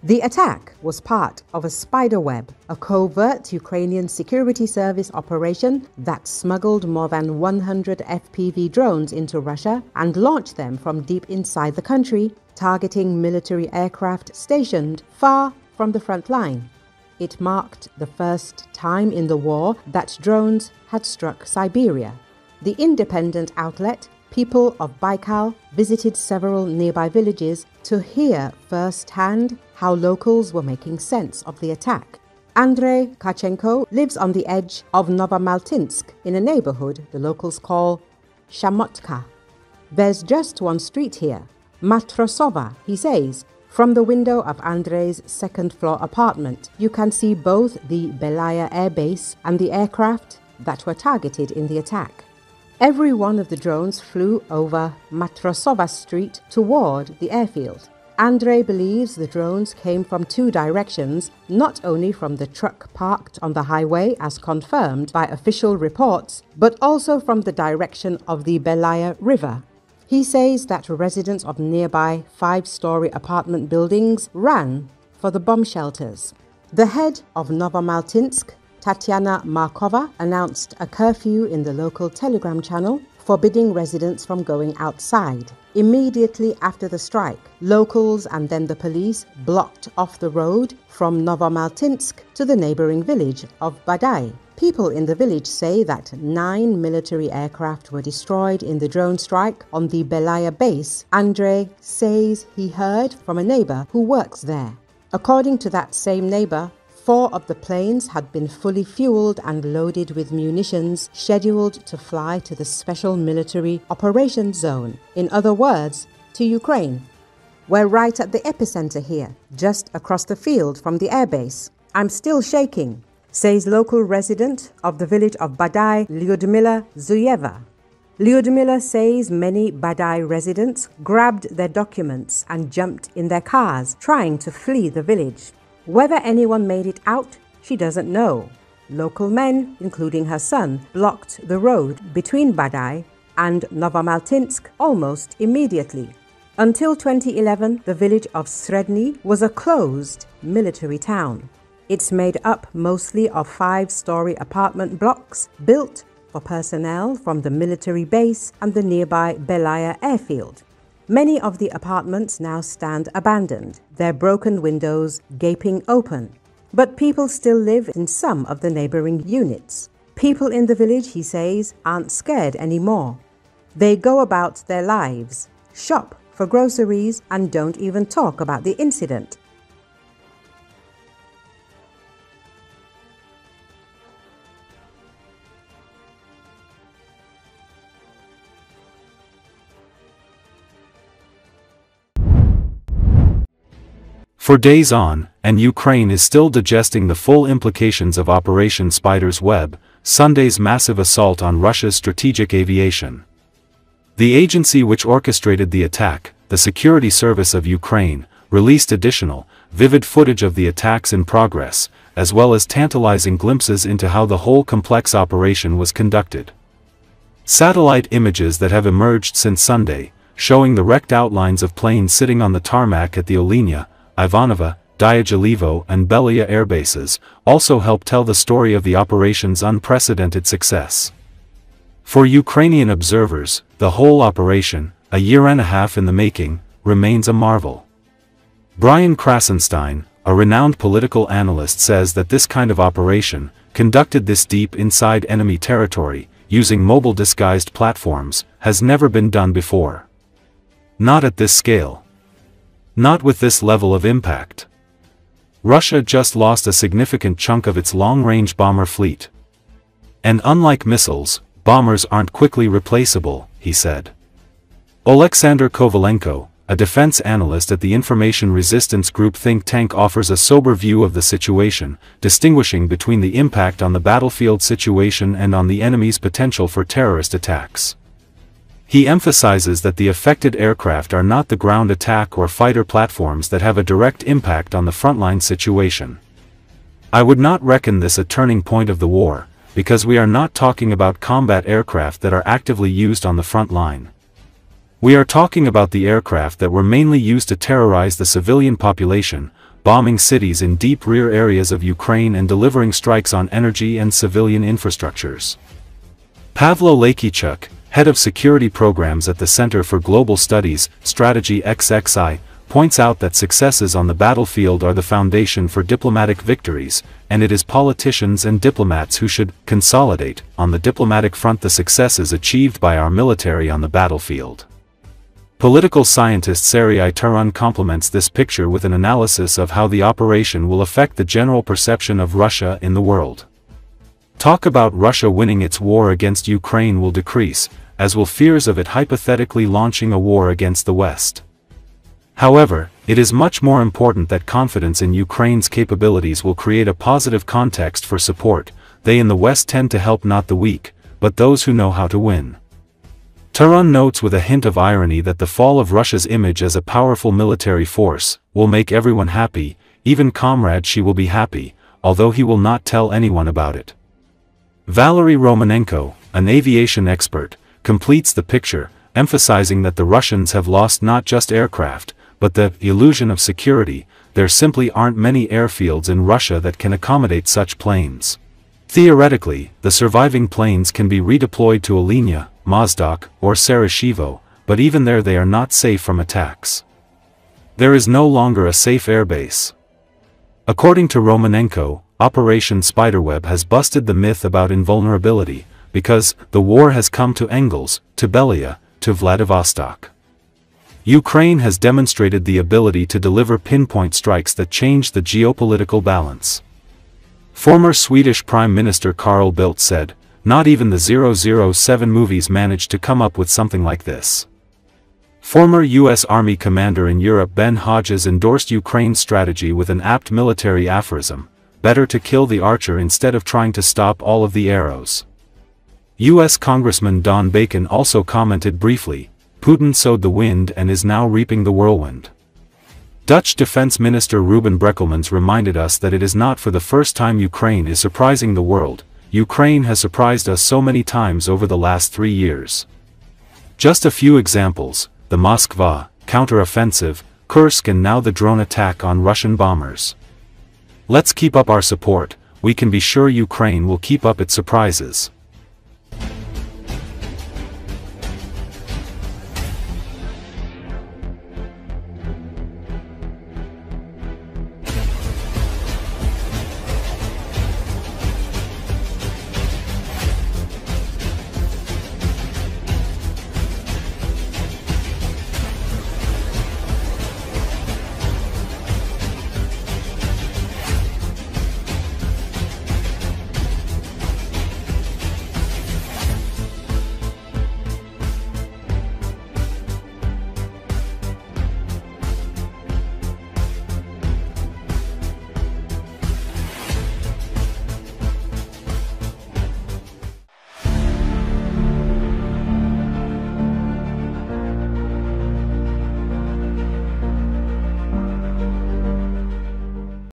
The attack was part of a spiderweb, a covert Ukrainian security service operation that smuggled more than 100 FPV drones into Russia and launched them from deep inside the country, targeting military aircraft stationed far from the front line. It marked the first time in the war that drones had struck Siberia. The independent outlet People of Baikal visited several nearby villages to hear firsthand how locals were making sense of the attack. Andrei Kachenko lives on the edge of Novomaltinsk in a neighborhood the locals call Shamotka. There's just one street here, Matrosova, he says. From the window of Andrei's second-floor apartment, you can see both the Belaya Air Base and the aircraft that were targeted in the attack. Every one of the drones flew over Matrosova Street toward the airfield. Andrei believes the drones came from two directions, not only from the truck parked on the highway as confirmed by official reports, but also from the direction of the Belaya River. He says that residents of nearby 5-story apartment buildings ran for the bomb shelters. The head of Novomaltinsk, Tatiana Markova, announced a curfew in the local Telegram channel, forbidding residents from going outside. Immediately after the strike, locals and then the police blocked off the road from Novomaltinsk to the neighboring village of Badai. People in the village say that 9 military aircraft were destroyed in the drone strike on the Belaya base. Andrei says he heard from a neighbor who works there. According to that same neighbor, 4 of the planes had been fully fueled and loaded with munitions scheduled to fly to the Special Military Operations Zone, in other words, to Ukraine. We're right at the epicenter here, just across the field from the airbase. I'm still shaking, says local resident of the village of Badai, Lyudmila Zuyeva. Lyudmila says many Badai residents grabbed their documents and jumped in their cars, trying to flee the village. Whether anyone made it out, she doesn't know. Local men, including her son, blocked the road between Badai and Novomaltinsk almost immediately. Until 2011, the village of Sredny was a closed military town. It's made up mostly of 5-story apartment blocks built for personnel from the military base and the nearby Belaya airfield. Many of the apartments now stand abandoned, their broken windows gaping open. But people still live in some of the neighboring units. People in the village, he says, aren't scared anymore. They go about their lives, shop for groceries, and don't even talk about the incident. For days on, and Ukraine is still digesting the full implications of Operation Spider's Web, Sunday's massive assault on Russia's strategic aviation. The agency which orchestrated the attack, the Security Service of Ukraine, released additional, vivid footage of the attacks in progress, as well as tantalizing glimpses into how the whole complex operation was conducted. Satellite images that have emerged since Sunday, showing the wrecked outlines of planes sitting on the tarmac at the Olenia, Ivanova, Dyagilevo and Belaya airbases, also help tell the story of the operation's unprecedented success. For Ukrainian observers, the whole operation, a year and a half in the making, remains a marvel. Brian Krasenstein, a renowned political analyst, says that this kind of operation, conducted this deep inside enemy territory, using mobile disguised platforms, has never been done before. Not at this scale. Not with this level of impact. Russia just lost a significant chunk of its long-range bomber fleet. And unlike missiles, bombers aren't quickly replaceable, he said. Oleksandr Kovalenko, a defense analyst at the information resistance group think tank, offers a sober view of the situation, distinguishing between the impact on the battlefield situation and on the enemy's potential for terrorist attacks. He emphasizes that the affected aircraft are not the ground attack or fighter platforms that have a direct impact on the frontline situation. I would not reckon this a turning point of the war, because we are not talking about combat aircraft that are actively used on the front line. We are talking about the aircraft that were mainly used to terrorize the civilian population, bombing cities in deep rear areas of Ukraine and delivering strikes on energy and civilian infrastructures. Pavlo Laikichuk, head of security programs at the Center for Global Studies, Strategy XXI, points out that successes on the battlefield are the foundation for diplomatic victories, and it is politicians and diplomats who should consolidate on the diplomatic front the successes achieved by our military on the battlefield. Political scientist Serhiy Turan complements this picture with an analysis of how the operation will affect the general perception of Russia in the world. Talk about Russia winning its war against Ukraine will decrease, as will fears of it hypothetically launching a war against the West. However, it is much more important that confidence in Ukraine's capabilities will create a positive context for support. They in the West tend to help not the weak, but those who know how to win. Turan notes with a hint of irony that the fall of Russia's image as a powerful military force will make everyone happy, even Comrade Xi will be happy, although he will not tell anyone about it. Valery Romanenko, an aviation expert, completes the picture, emphasizing that the Russians have lost not just aircraft, but the illusion of security. There simply aren't many airfields in Russia that can accommodate such planes. Theoretically, the surviving planes can be redeployed to Olynya, Mozdok, or Sarashevo, but even there they are not safe from attacks. There is no longer a safe airbase. According to Romanenko, Operation Spiderweb has busted the myth about invulnerability, because the war has come to Engels, to Belia, to Vladivostok. Ukraine has demonstrated the ability to deliver pinpoint strikes that change the geopolitical balance. Former Swedish Prime Minister Carl Bildt said, "Not even the 007 movies managed to come up with something like this." Former U.S. Army commander in Europe Ben Hodges endorsed Ukraine's strategy with an apt military aphorism: "Better to kill the archer instead of trying to stop all of the arrows." U.S. Congressman Don Bacon also commented briefly, "Putin sowed the wind and is now reaping the whirlwind." Dutch Defense Minister Ruben Brekelmans reminded us that it is not for the first time Ukraine is surprising the world. Ukraine has surprised us so many times over the last 3 years. Just a few examples: the Moskva counter-offensive, Kursk, and now the drone attack on Russian bombers. Let's keep up our support. We can be sure Ukraine will keep up its surprises.